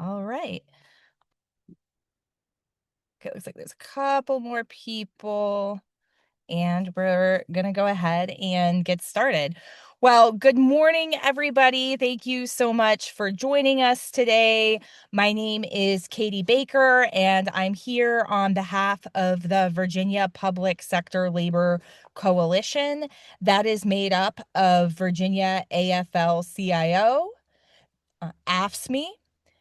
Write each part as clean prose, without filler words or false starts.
All right. Okay, looks like there's a couple more people, and we're gonna go ahead and get started. Well, good morning, everybody. Thank you so much for joining us today. My name is Katie Baker, and I'm here on behalf of the Virginia Public Sector Labor Coalition. That is made up of Virginia AFL-CIO, AFSCME,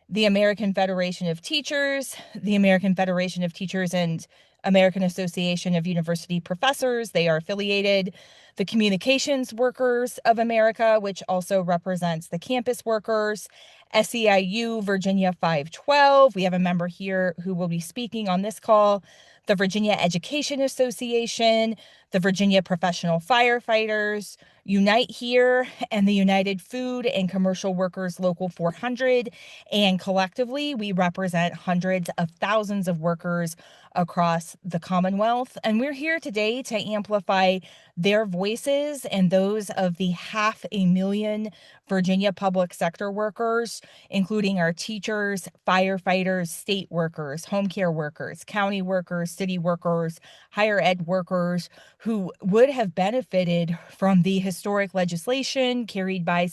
the American Federation of Teachers, the American Federation of Teachers and American Association of University Professors. They are affiliated. The Communications Workers of America, which also represents the campus workers. SEIU Virginia 512. We have a member here who will be speaking on this call. The Virginia Education Association, the Virginia Professional Firefighters, Unite Here, and the United Food and Commercial Workers Local 400. And collectively, we represent hundreds of thousands of workers across the Commonwealth. And we're here today to amplify their voices and those of the 500,000 Virginia public sector workers, including our teachers, firefighters, state workers, home care workers, county workers, city workers, higher ed workers, who would have benefited from the historic legislation carried by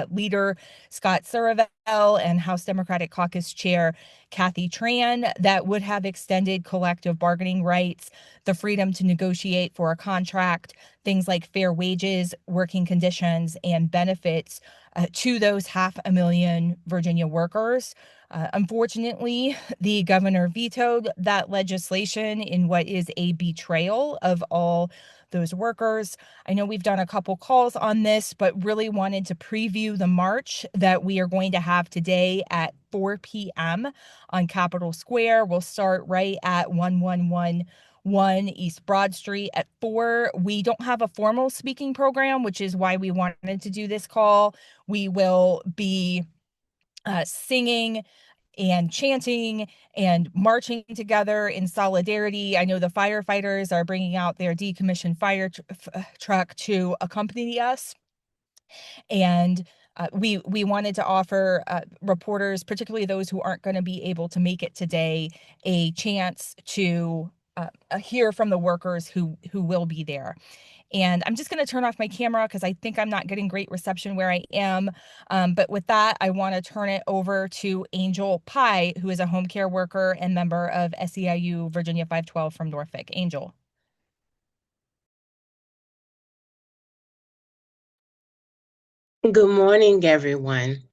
leader Scott Suravel and House Democratic Caucus Chair Kathy Tran that would have extended collective bargaining rights, the freedom to negotiate for a contract, things like fair wages, working conditions, and benefits to those 500,000 Virginia workers. Unfortunately, the governor vetoed that legislation in what is a betrayal of all those workers. I know we've done a couple calls on this, but really wanted to preview the march that we are going to have today at 4 p.m. on Capitol Square. We'll start right at 1111 East Broad Street at 4. We don't have a formal speaking program, which is why we wanted to do this call. We will be singing and chanting and marching together in solidarity. I know the firefighters are bringing out their decommissioned fire truck to accompany us. And we wanted to offer reporters, particularly those who aren't going to be able to make it today, a chance to hear from the workers who will be there. And I'm just going to turn off my camera because I think I'm not getting great reception where I am. But with that, I want to turn it over to Angel Pye, who is a home care worker and member of SEIU Virginia 512 from Norfolk. Angel. Good morning, everyone.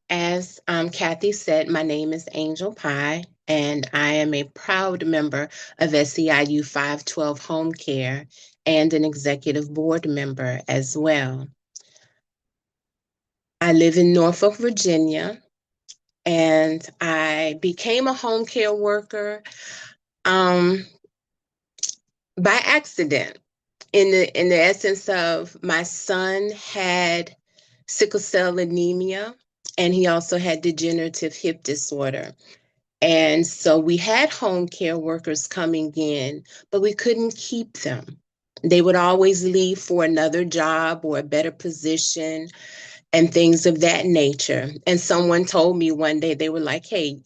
As Kathy said, my name is Angel Pye, and I am a proud member of SEIU 512 Home Care and an executive board member as well. I live in Norfolk, Virginia, and I became a home care worker by accident. In the essence of my son had sickle cell anemia, and he also had degenerative hip disorder. And so we had home care workers coming in, but we couldn't keep them. They would always leave for another job or a better position and things of that nature. And someone told me one day, they were like, hey,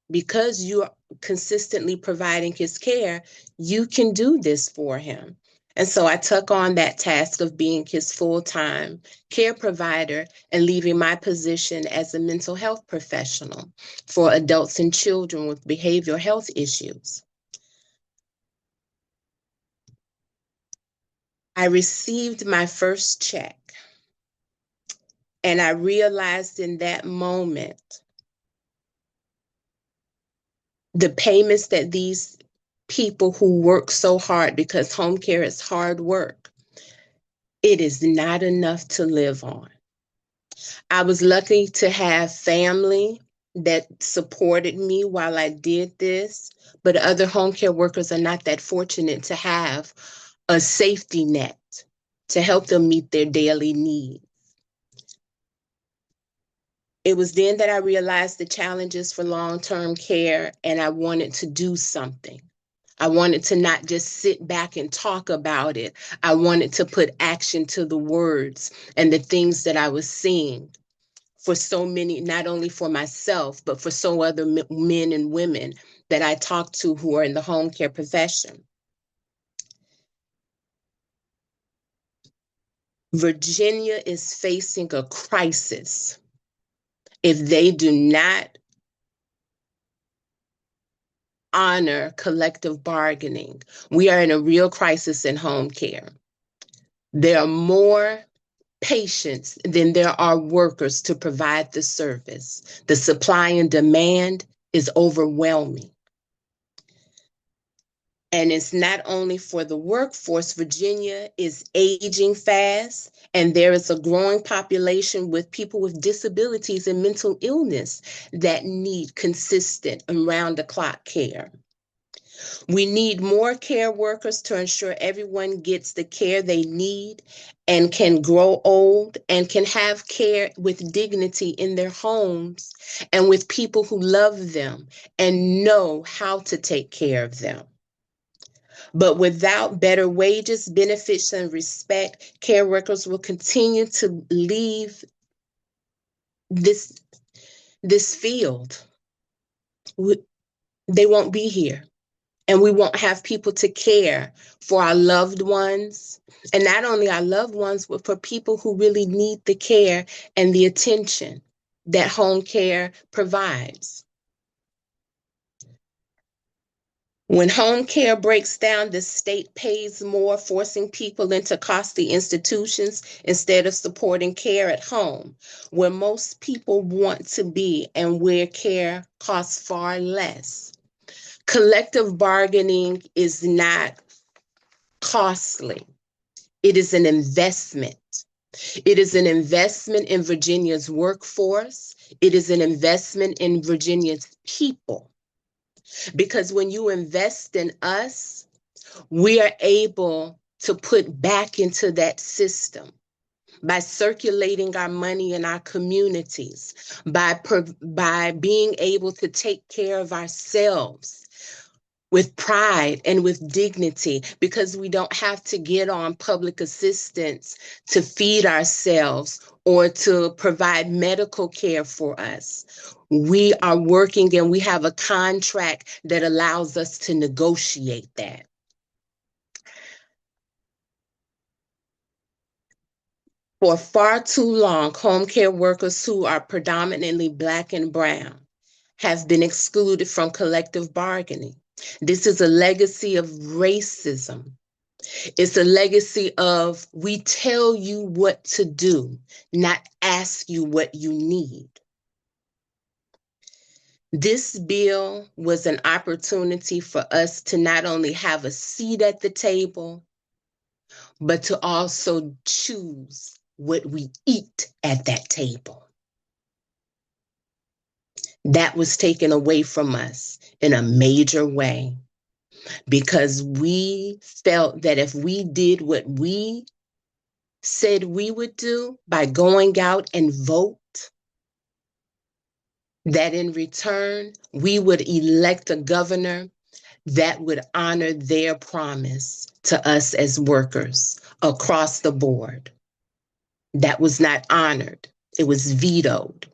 because you're consistently providing his care, you can do this for him. And so I took on that task of being his full-time care provider and leaving my position as a mental health professional for adults and children with behavioral health issues. I received my first check, and I realized in that moment the payments that these people who work so hard, because home care is hard work, it is not enough to live on. I was lucky to have family that supported me while I did this, but other home care workers are not that fortunate to have a safety net to help them meet their daily needs. It was then that I realized the challenges for long-term care, and I wanted to do something. I wanted to not just sit back and talk about it. I wanted to put action to the words and the things that I was seeing for so many, not only for myself, but for so other men and women that I talk to who are in the home care profession. Virginia is facing a crisis if they do not honor collective bargaining. We are in a real crisis in home care. There are more patients than there are workers to provide the service. The supply and demand is overwhelming. And it's not only for the workforce, Virginia is aging fast, and there is a growing population with people with disabilities and mental illness that need consistent and round the clock care. We need more care workers to ensure everyone gets the care they need and can grow old and can have care with dignity in their homes and with people who love them and know how to take care of them. But without better wages, benefits, and respect, care workers will continue to leave this, this field. They won't be here. And we won't have people to care for our loved ones. And not only our loved ones, but for people who really need the care and the attention that home care provides. When home care breaks down, the state pays more, forcing people into costly institutions instead of supporting care at home, where most people want to be and where care costs far less. Collective bargaining is not costly. It is an investment. It is an investment in Virginia's workforce. It is an investment in Virginia's people. Because when you invest in us, we are able to put back into that system by circulating our money in our communities, by being able to take care of ourselves with pride and with dignity, because we don't have to get on public assistance to feed ourselves or to provide medical care for us. We are working and we have a contract that allows us to negotiate that. For far too long, home care workers who are predominantly Black and Brown have been excluded from collective bargaining. This is a legacy of racism. It's a legacy of we tell you what to do, not ask you what you need. This bill was an opportunity for us to not only have a seat at the table, but to also choose what we eat at that table. That was taken away from us in a major way because we felt that if we did what we said we would do by going out and vote, that in return, we would elect a governor that would honor their promise to us as workers across the board. That was not honored. It was vetoed.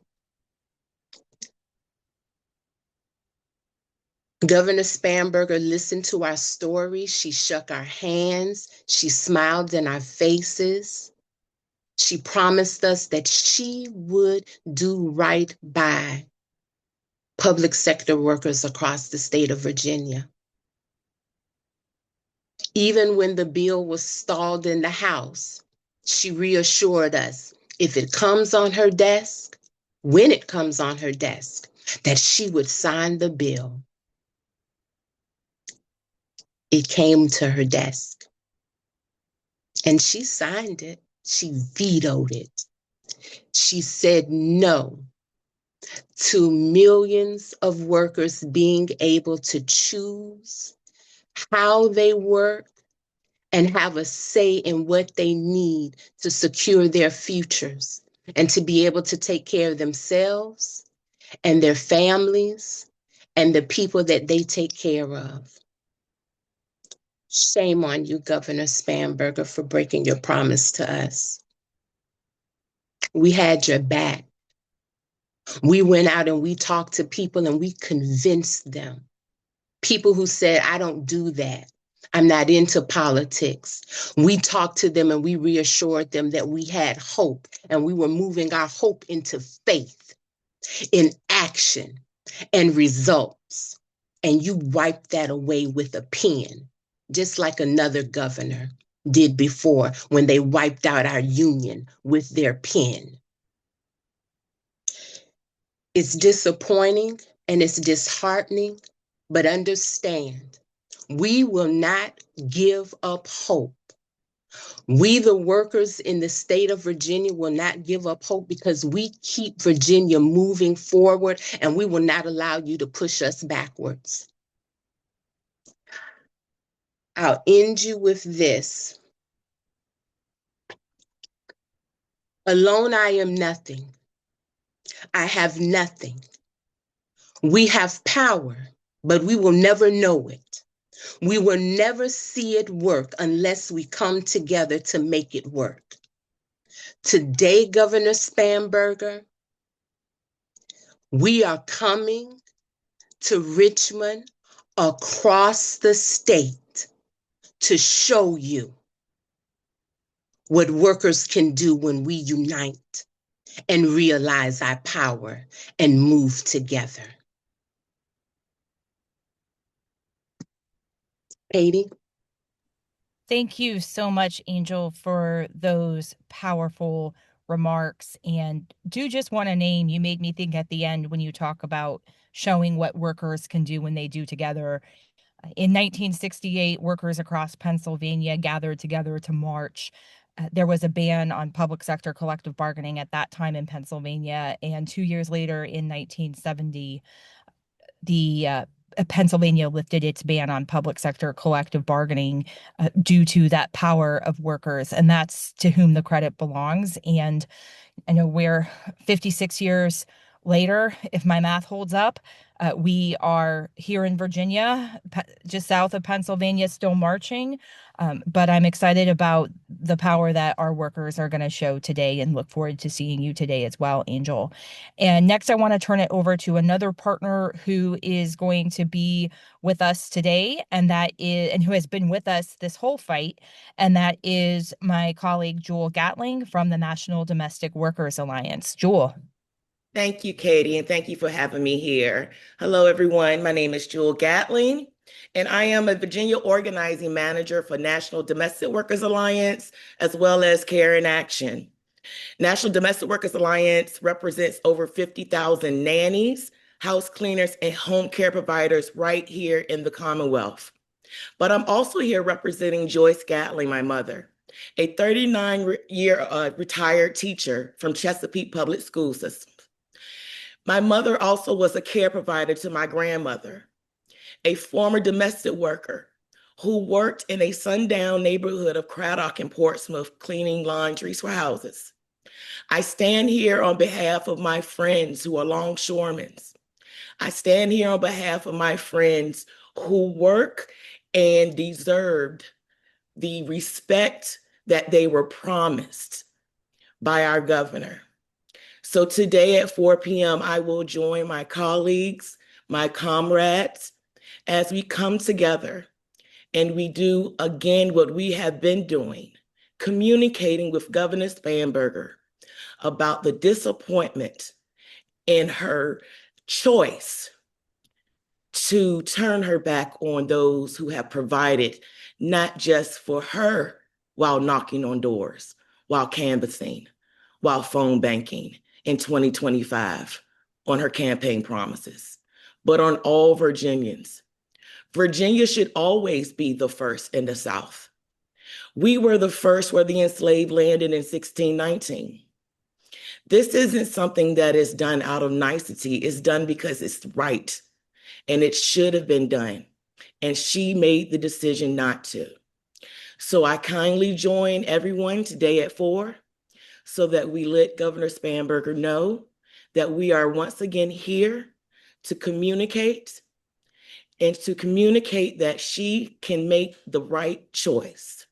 Governor Spanberger listened to our story. She shook our hands. She smiled in our faces. She promised us that she would do right by public sector workers across the state of Virginia. Even when the bill was stalled in the House, she reassured us if it comes on her desk, when it comes on her desk, that she would sign the bill. It came to her desk and she signed it. She vetoed it. She said no to millions of workers being able to choose how they work and have a say in what they need to secure their futures and to be able to take care of themselves and their families and the people that they take care of. Shame on you, Governor Spanberger, for breaking your promise to us. We had your back. We went out and we talked to people and we convinced them. People who said, I don't do that. I'm not into politics. We talked to them and we reassured them that we had hope and we were moving our hope into faith, in action and results. And you wipe that away with a pen, just like another governor did before when they wiped out our union with their pen. It's disappointing and it's disheartening, but understand, we will not give up hope. We, the workers in the state of Virginia, will not give up hope because we keep Virginia moving forward and we will not allow you to push us backwards. I'll end you with this. Alone, I am nothing. I have nothing. We have power, but we will never know it. We will never see it work unless we come together to make it work. Today, Governor Spanberger, we are coming to Richmond across the state to show you what workers can do when we unite and realize our power and move together. Katie? Thank you so much, Angel, for those powerful remarks. And do just want to name, you made me think at the end when you talk about showing what workers can do when they do together. In 1968, workers across Pennsylvania gathered together to march. There was a ban on public sector collective bargaining at that time in Pennsylvania. And 2 years later, in 1970, the Pennsylvania lifted its ban on public sector collective bargaining due to that power of workers. And that's to whom the credit belongs. And I know we're 56 years later, if my math holds up. We are here in Virginia, just south of Pennsylvania, still marching. But I'm excited about the power that our workers are going to show today and look forward to seeing you today as well, Angel. And next, I want to turn it over to another partner who is going to be with us today, and who has been with us this whole fight, and that is my colleague Jewel Gatling from the National Domestic Workers Alliance. Jewel. Thank you, Katie, and thank you for having me here. Hello, everyone. My name is Jewel Gatling, and I am a Virginia Organizing Manager for National Domestic Workers Alliance, as well as Care in Action. National Domestic Workers Alliance represents over 50,000 nannies, house cleaners, and home care providers right here in the Commonwealth. But I'm also here representing Joyce Gatling, my mother, a 39-year retired teacher from Chesapeake Public School System. My mother also was a care provider to my grandmother, a former domestic worker who worked in a sundown neighborhood of Craddock and Portsmouth cleaning laundries for houses. I stand here on behalf of my friends who are longshoremen. I stand here on behalf of my friends who work and deserved the respect that they were promised by our governor. So today at 4 p.m., I will join my colleagues, my comrades, as we come together and we do again what we have been doing, communicating with Governor Spanberger about the disappointment in her choice to turn her back on those who have provided not just for her while knocking on doors, while canvassing, while phone banking in 2025 on her campaign promises, but on all Virginians. Virginia should always be the first in the South. We were the first where the enslaved landed in 1619. This isn't something that is done out of nicety. It's done because it's right, and it should have been done. And she made the decision not to. So I kindly join everyone today at 4 so that we let Governor Spanberger know that we are once again here to communicate and to communicate that she can make the right choice.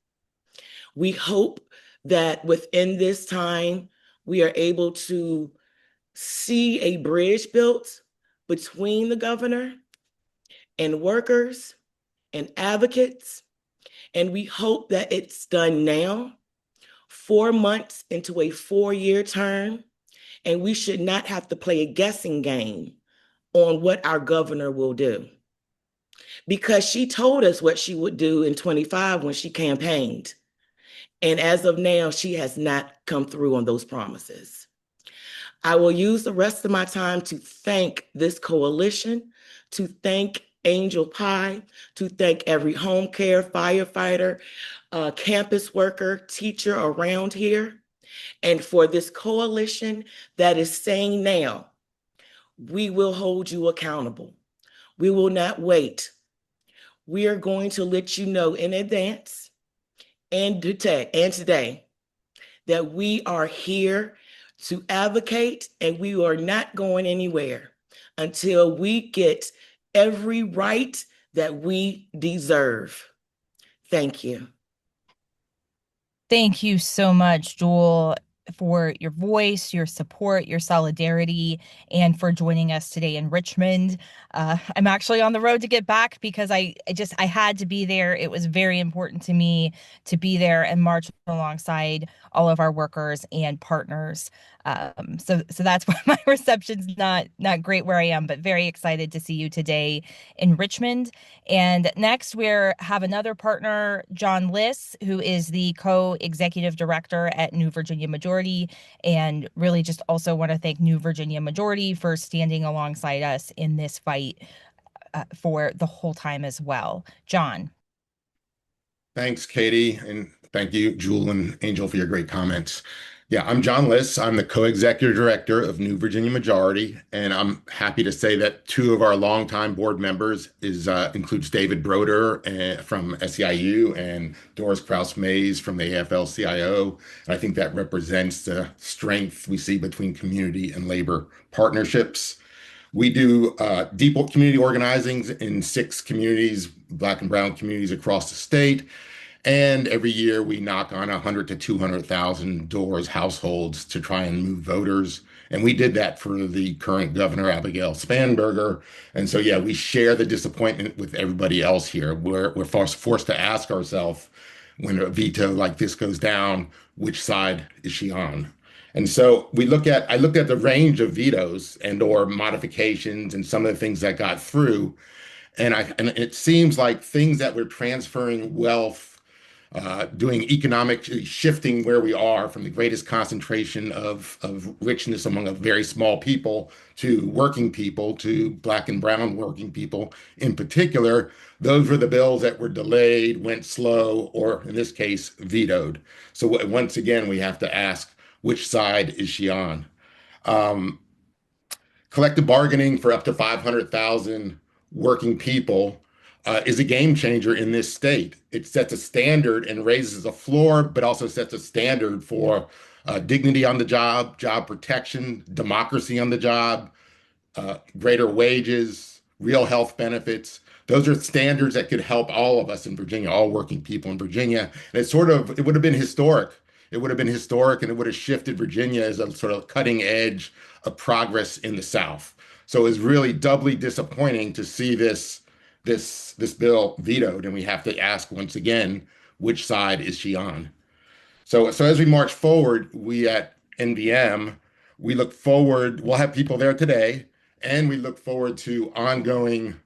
We hope that within this time, we are able to see a bridge built between the governor and workers and advocates. And we hope that it's done now, 4 months into a 4-year term. And we should not have to play a guessing game on what our governor will do. Because she told us what she would do in 25 when she campaigned. And as of now, she has not come through on those promises. I will use the rest of my time to thank this coalition, to thank Angel Pie, to thank every home care, firefighter, campus worker, teacher around here, and for this coalition that is saying now, we will hold you accountable. We will not wait. We are going to let you know in advance and today that we are here to advocate, and we are not going anywhere until we get every right that we deserve. Thank you. Thank you so much, Jewel, for your voice, your support, your solidarity, and for joining us today in Richmond. I'm actually on the road to get back because I had to be there. It was very important to me to be there and march alongside all of our workers and partners. So that's why my reception's not great where I am, but very excited to see you today in Richmond. And next, we have another partner, John Liss, who is the co-executive director at New Virginia Majority. And really just also want to thank New Virginia Majority for standing alongside us in this fight for the whole time as well. John. Thanks, Katie, and thank you, Jewel and Angel, for your great comments. Yeah, I'm John Liss. I'm the co-executive director of New Virginia Majority, and I'm happy to say that two of our longtime board members includes David Broder from SEIU and Doris Kraus-Mays from the AFL-CIO. And I think that represents the strength we see between community and labor partnerships. We do deep community organizing in 6 communities, Black and Brown communities across the state. And every year we knock on 100 to 200,000 doors, households to try and move voters. And we did that for the current governor, Abigail Spanberger. And so, yeah, we share the disappointment with everybody else here. We're forced to ask ourselves when a veto like this goes down, which side is she on? And so I looked at the range of vetoes and or modifications and some of the things that got through. And it seems like things that were transferring wealth, doing economic shifting where we are from the greatest concentration of richness among a very small people to working people, to Black and brown working people in particular. Those were the bills that were delayed, went slow, or in this case, vetoed. So once again, we have to ask, which side is she on? Um, Collective bargaining for up to 500,000 working people is a game changer in this state. It sets a standard and raises a floor, but also sets a standard for dignity on the job, job protection, democracy on the job, greater wages, real health benefits. Those are standards that could help all of us in Virginia, all working people in Virginia. And it would have been historic. It would have been historic, and it would have shifted Virginia as a sort of cutting edge of progress in the South. So it was really doubly disappointing to see this bill vetoed, and we have to ask once again, which side is she on? So as we march forward, we at NVM, we look forward, we'll have people there today, and we look forward to ongoing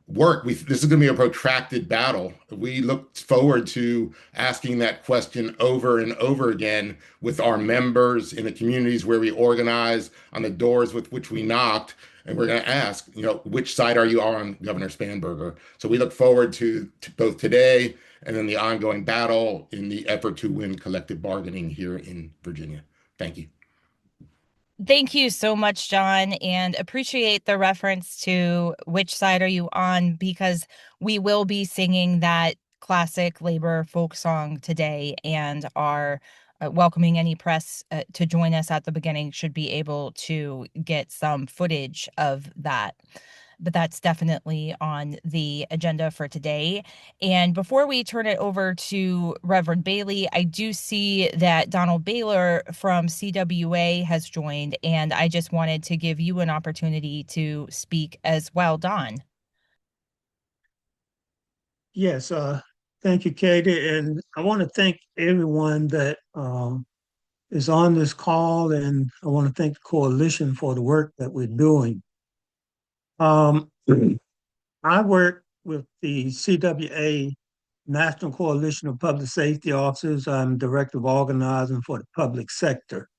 work. This is going to be a protracted battle. We look forward to asking that question over and over again with our members in the communities where we organize, on the doors with which we knocked. And we're going to ask, which side are you on, Governor Spanberger? So we look forward to both today and then the ongoing battle in the effort to win collective bargaining here in Virginia. Thank you. Thank you so much, John, and appreciate the reference to which side are you on, because we will be singing that classic labor folk song today, and are welcoming any press to join us at the beginning should be able to get some footage of that. but that's definitely on the agenda for today. And before we turn it over to Reverend Bailey, I do see that Donald Baylor from CWA has joined, and I just wanted to give you an opportunity to speak as well, Don. Yes, thank you, Katie. And I want to thank everyone that is on this call, and I want to thank the coalition for the work that we're doing. Um, I work with the CWA National Coalition of Public Safety Officers. I'm Director of Organizing for the public sector.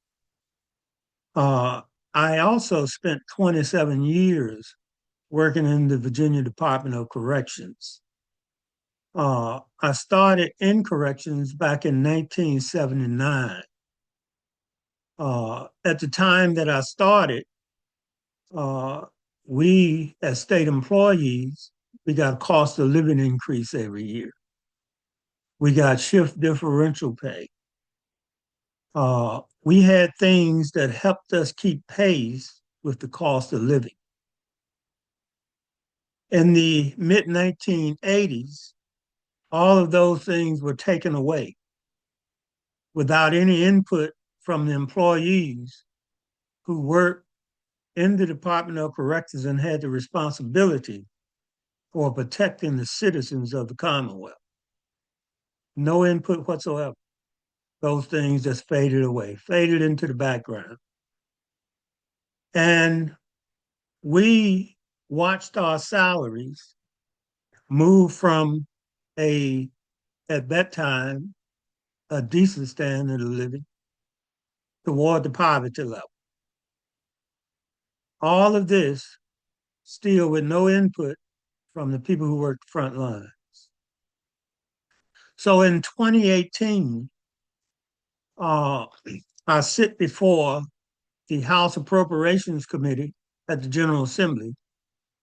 I also spent 27 years working in the Virginia Department of Corrections. I started in corrections back in 1979. At the time that I started, uh, we as state employees, we got a cost of living increase every year. We got shift differential pay. We had things that helped us keep pace with the cost of living. In the mid 1980s, all of those things were taken away without any input from the employees who worked in the Department of Corrections and had the responsibility for protecting the citizens of the Commonwealth. No input whatsoever. Those things just faded away, faded into the background. And we watched our salaries move from at that time, a decent standard of living toward the poverty level. All of this still with no input from the people who work the front line. So in 2018, uh, I sit before the House Appropriations Committee at the General Assembly,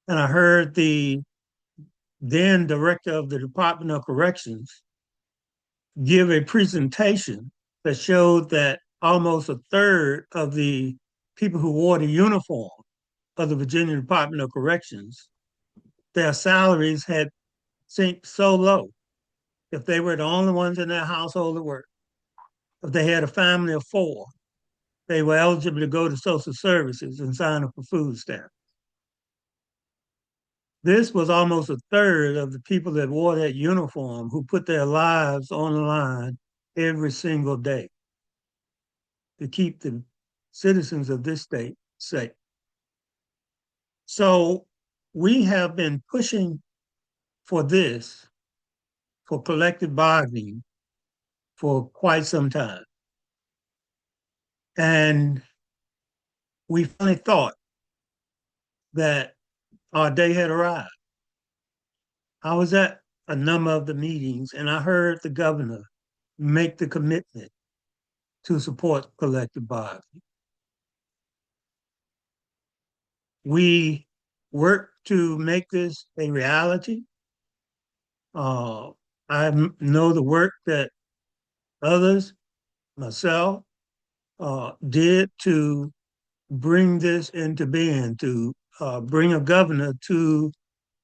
and I heard the then director of the Department of Corrections give a presentation that showed that almost a third of the people who wore the uniform of the Virginia Department of Corrections, their salaries had sunk so low. If they were the only ones in their household that worked, if they had a family of four, they were eligible to go to social services and sign up for food stamps. This was almost a third of the people that wore that uniform who put their lives on the line every single day to keep the citizens of this state safe. So we have been pushing for this, for collective bargaining, for quite some time. And we finally thought that our day had arrived. I was at a number of the meetings and I heard the governor make the commitment to support collective bargaining. We worked to make this a reality. I know the work that others, myself, did to bring this into being, to bring a governor to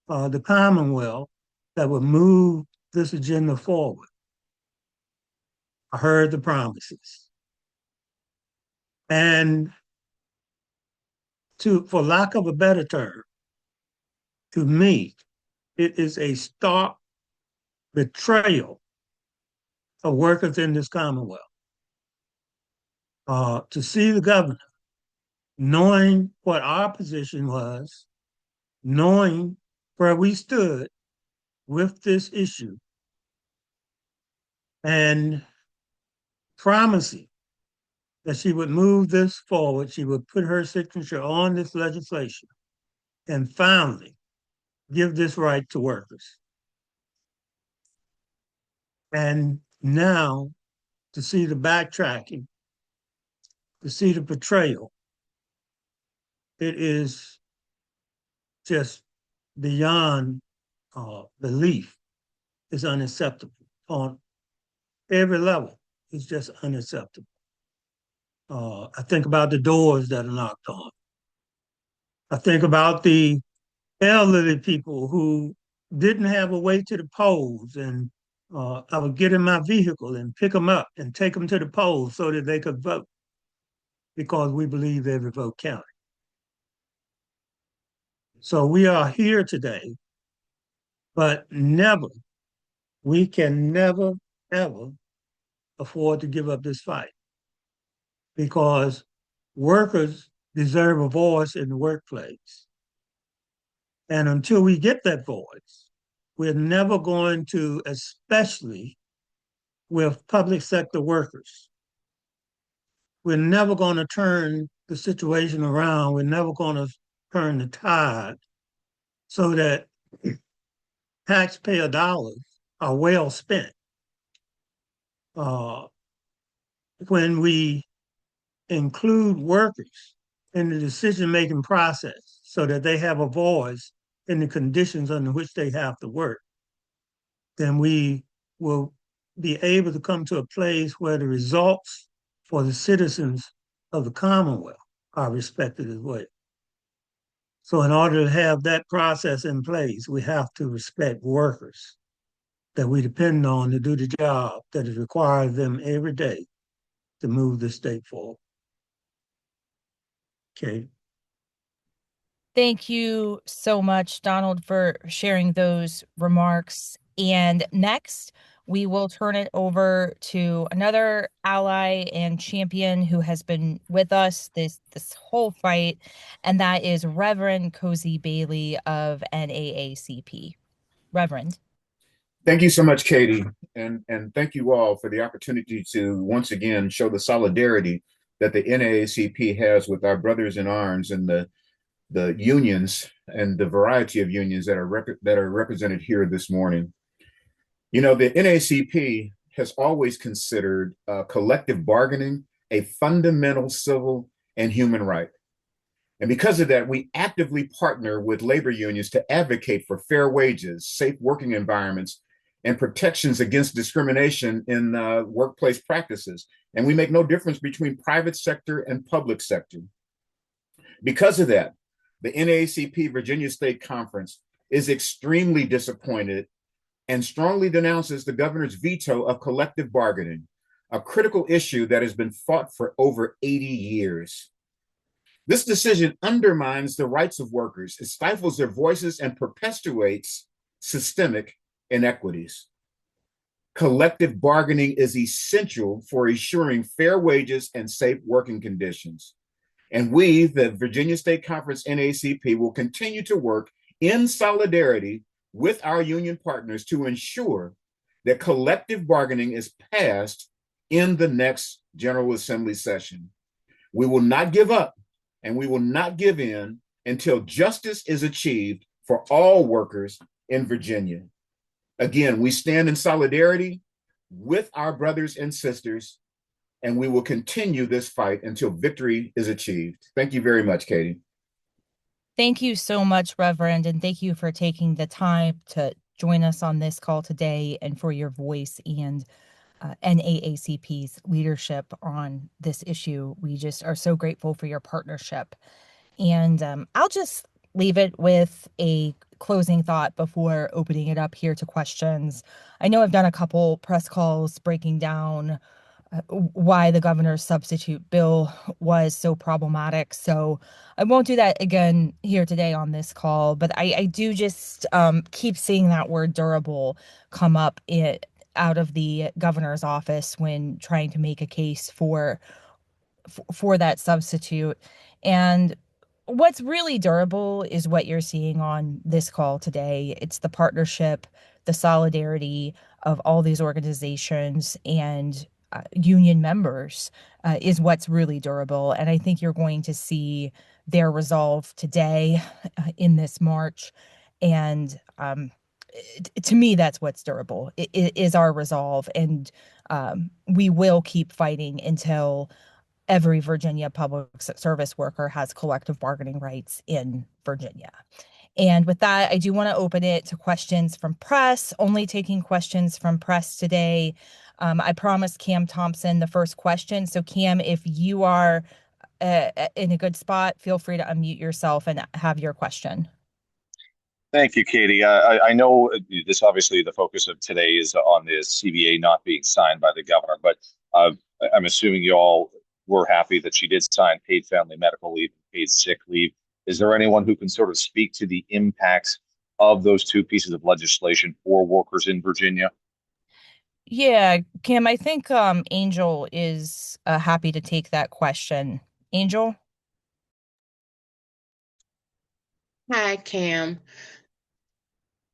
the Commonwealth that would move this agenda forward. I heard the promises. And for lack of a better term, to me, it is a stark betrayal of workers in this Commonwealth. To see the governor, knowing what our position was, knowing where we stood with this issue, and promising that she would move this forward, she would put her signature on this legislation, and finally give this right to workers. And now to see the backtracking, to see the betrayal, it is just beyond belief. It's unacceptable on every level. It's just unacceptable. I think about the doors that are knocked on. I think about the elderly people who didn't have a way to the polls, and I would get in my vehicle and pick them up and take them to the polls so that they could vote because we believe every vote counted. So we are here today, but never, we can never, ever afford to give up this fight because workers deserve a voice in the workplace. And until we get that voice, we're never going to, especially with public sector workers, we're never going to turn the situation around. We're never going to turn the tide so that taxpayer dollars are well spent uh, when we include workers in the decision-making process so that they have a voice in the conditions under which they have to work, then we will be able to come to a place where the results for the citizens of the Commonwealth are respected as well. So in order to have that process in place, we have to respect workers that we depend on to do the job that is required of them every day to move the state forward. Okay. Thank you so much, Donald, for sharing those remarks. And next, we will turn it over to another ally and champion who has been with us this whole fight, and that is Reverend Cozy Bailey of NAACP. Reverend. Thank you so much, Katie, and thank you all for the opportunity to once again show the solidarity that the NAACP has with our brothers in arms and the unions and the variety of unions that are represented here this morning. You know, the NAACP has always considered collective bargaining a fundamental civil and human right. And because of that, we actively partner with labor unions to advocate for fair wages, safe working environments, and protections against discrimination in workplace practices. And we make no difference between private sector and public sector. Because of that, the NAACP Virginia State Conference is extremely disappointed and strongly denounces the governor's veto of collective bargaining, a critical issue that has been fought for over 80 years. This decision undermines the rights of workers, it stifles their voices, and perpetuates systemic inequities. Collective bargaining is essential for ensuring fair wages and safe working conditions. And we, the Virginia State Conference NAACP, will continue to work in solidarity with our union partners to ensure that collective bargaining is passed in the next General Assembly session. We will not give up and we will not give in until justice is achieved for all workers in Virginia. Again, we stand in solidarity with our brothers and sisters, and we will continue this fight until victory is achieved. Thank you very much, Katie. Thank you so much, Reverend, and thank you for taking the time to join us on this call today and for your voice and NAACP's leadership on this issue. We just are so grateful for your partnership. And I'll just leave it with a closing thought before opening it up here to questions. I know I've done a couple press calls breaking down why the governor's substitute bill was so problematic. So I won't do that again here today on this call, but I do just keep seeing that word durable come up out of the governor's office when trying to make a case for that substitute. And what's really durable is what you're seeing on this call today. It's the partnership, the solidarity of all these organizations and union members is what's really durable. And I think you're going to see their resolve today in this march. And to me, that's what's durable. It is our resolve. And we will keep fighting until every Virginia public service worker has collective bargaining rights in Virginia. And with that, I do want to open it to questions from press, only taking questions from press today. I promised Cam Thompson the first question. So Cam, if you are in a good spot, feel free to unmute yourself and have your question. Thank you, Katie. I know this obviously the focus of today is on the CBA not being signed by the governor, but uh, I'm assuming you all were happy that she did sign paid family medical leave and paid sick leave. Is there anyone who can sort of speak to the impacts of those two pieces of legislation for workers in Virginia? Yeah, Kim, I think Angel is happy to take that question. Angel? Hi, Cam.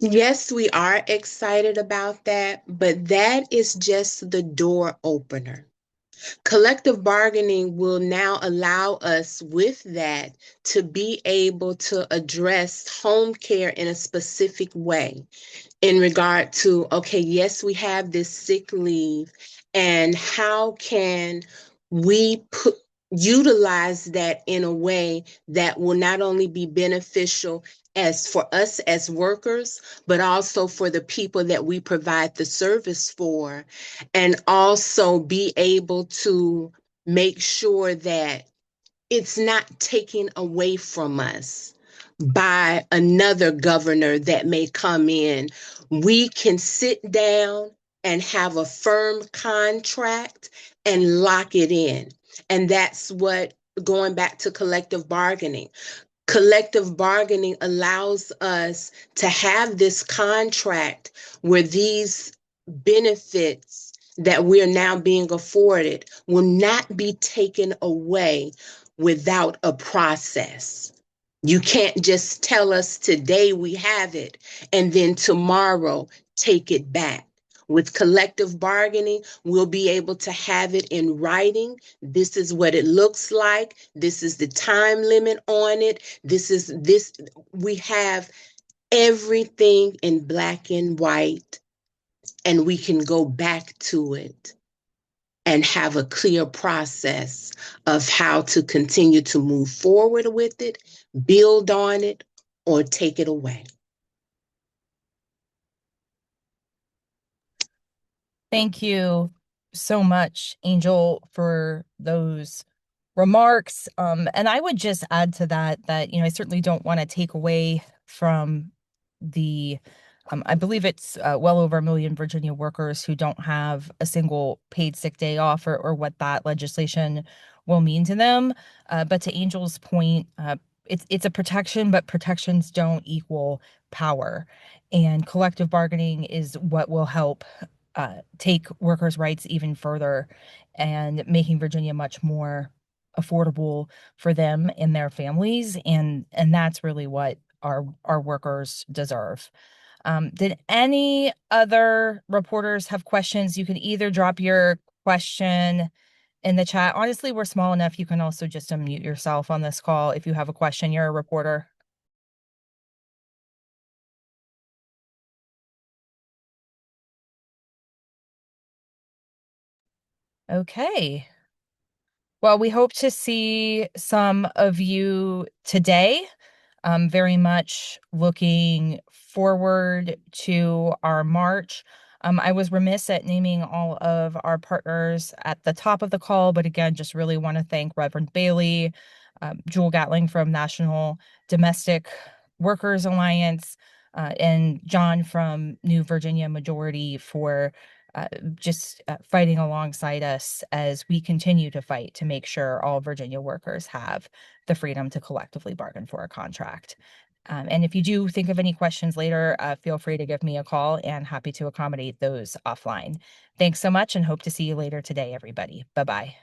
Yes, we are excited about that, but that is just the door opener. Collective bargaining will now allow us with that to be able to address home care in a specific way in regard to, okay, yes, we have this sick leave, and how can we utilize that in a way that will not only be beneficial as for us as workers, but also for the people that we provide the service for, and also be able to make sure that it's not taken away from us by another governor that may come in. We can sit down and have a firm contract and lock it in. And that's what, going back to collective bargaining allows us to have this contract where these benefits that we're now being afforded will not be taken away without a process. You can't just tell us today we have it and then tomorrow take it back. With collective bargaining, we'll be able to have it in writing. This is what it looks like. This is the time limit on it. We have everything in black and white, and we can go back to it and have a clear process of how to continue to move forward with it, build on it, or take it away. Thank you so much, Angel, for those remarks. And I would just add to that, I certainly don't want to take away from the, I believe it's well over 1 million Virginia workers who don't have a single paid sick day off, or what that legislation will mean to them. But to Angel's point, it's a protection, but protections don't equal power. And collective bargaining is what will help take workers' rights even further, and making Virginia much more affordable for them and their families. And that's really what our workers deserve. Did any other reporters have questions? You can either drop your question in the chat. Honestly, we're small enough. You can also just unmute yourself on this call if you have a question. You're a reporter. Okay. Well, we hope to see some of you today. Very much looking forward to our March. I was remiss at naming all of our partners at the top of the call, but again, just really want to thank Reverend Bailey, Jewel Gatling from National Domestic Workers Alliance, and John from New Virginia Majority for just fighting alongside us as we continue to fight to make sure all Virginia workers have the freedom to collectively bargain for a contract. And if you do think of any questions later, feel free to give me a call, and happy to accommodate those offline. Thanks so much, and hope to see you later today, everybody. Bye-bye.